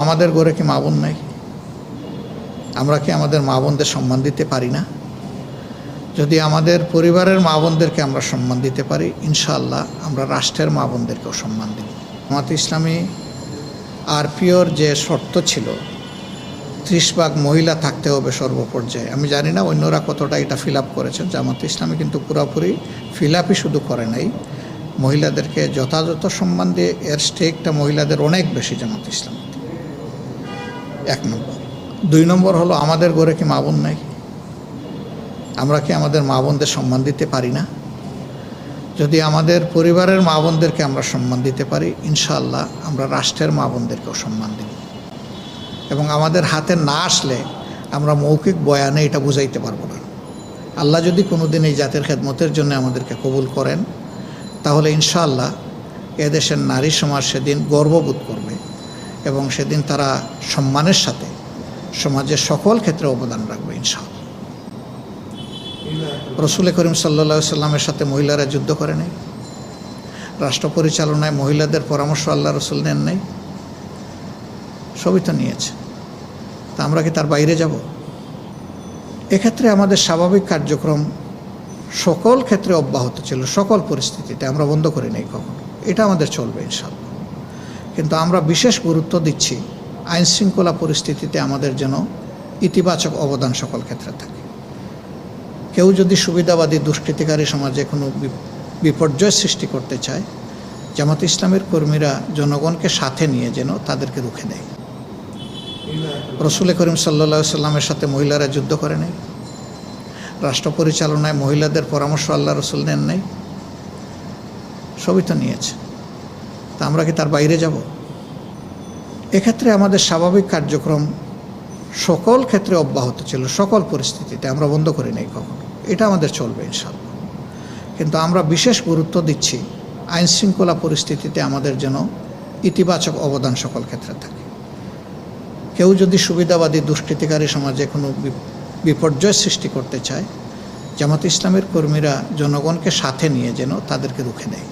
আমাদের ঘরে কি মা বোন নাই? আমরা কি আমাদের মা বোনদের সম্মান দিতে পারি না? যদি আমাদের পরিবারের মা বোনদেরকে আমরা সম্মান দিতে পারি, ইনশাআল্লাহ আমরা রাষ্ট্রের মা বোনদেরকেও সম্মান দিব। জামাত ইসলামী আরপিওর যে শর্ত ছিল 30 ভাগ মহিলা থাকতে হবে সর্বপর্যায়ে, আমি জানি না অন্যরা কতটা এটা ফিল আপ করেছেন। জামাত ইসলামী কিন্তু পুরোপুরি ফিল আপই শুধু করে নাই, মহিলাদেরকে যথাযথ সম্মান দিয়ে এর স্টেকটা মহিলাদের অনেক বেশি জামাত ইসলামী। 1 নম্বর। 2 নম্বর হলো, আমাদের ঘরে কি মা বোন নাই? আমরা কি আমাদের মা বোনদের সম্মান দিতে পারি না? যদি আমাদের পরিবারের মা বোনদেরকে আমরা সম্মান দিতে পারি, ইনশাআল্লাহ আমরা রাষ্ট্রের মা বোনদেরকেও সম্মান দিব। এবং আমাদের হাতে না আসলে আমরা মৌখিক বয়ানে এটা বুঝাইতে পারবো না। আল্লাহ যদি কোনো দিন এই জাতির খেদমতের জন্য আমাদেরকে কবুল করেন, তাহলে ইনশাআল্লাহ এদেশের নারী সমাজ সেদিন গর্ববোধ করবে এবং সেদিন তারা সম্মানের সাথে সমাজের সকল ক্ষেত্রে অবদান রাখবে ইনশাআল্লাহ। রসুল করিম সাল্লাল্লাহু আলাইহি সাল্লামের সাথে মহিলারা যুদ্ধ করে নাই? রাষ্ট্র পরিচালনায় মহিলাদের পরামর্শ আল্লাহ রসুল নেন নাই? সবই তো নিয়েছে। তা আমরা কি তার বাইরে যাব? এক্ষেত্রে আমাদের স্বাভাবিক কার্যক্রম সকল ক্ষেত্রে অব্যাহত ছিল, সকল পরিস্থিতিতে আমরা বন্ধ করি নাই কখনো। এটা আমাদের চলবে ইনশাআল্লাহ। কিন্তু আমরা বিশেষ গুরুত্ব দিচ্ছি আইনশৃঙ্খলা পরিস্থিতিতে আমাদের যেন ইতিবাচক অবদান সকল ক্ষেত্রে থাকে। কেউ যদি সুবিধাবাদী দুষ্কৃতিকারী সমাজে কোনো বিপর্যয় সৃষ্টি করতে চায়, জামাত ইসলামের কর্মীরা জনগণকে সাথে নিয়ে যেন তাদেরকে রুখে দেয়। রসুল করিম সাল্লাল্লাহু আলাইহি সাল্লামের সাথে মহিলারা যুদ্ধ করে নাই? রাষ্ট্র পরিচালনায় মহিলাদের পরামর্শ আল্লাহ রসুল নেন নাই? সবই তো নিয়েছে। তা আমরা কি তার বাইরে যাব? এক্ষেত্রে আমাদের স্বাভাবিক কার্যক্রম সকল ক্ষেত্রে অব্যাহত ছিল, সকল পরিস্থিতিতে আমরা বন্ধ করি নাই কখনো। এটা আমাদের চলবে ইনশাআল্লাহ। কিন্তু আমরা বিশেষ গুরুত্ব দিচ্ছি আইনশৃঙ্খলা পরিস্থিতিতে আমাদের যেন ইতিবাচক অবদান সকল ক্ষেত্রে থাকে। কেউ যদি সুবিধাবাদী দুষ্কৃতিকারী সমাজে কোনো বিপর্যয় সৃষ্টি করতে চায়, জামাত ইসলামের কর্মীরা জনগণকে সাথে নিয়ে যেন তাদেরকে রুখে দেয়।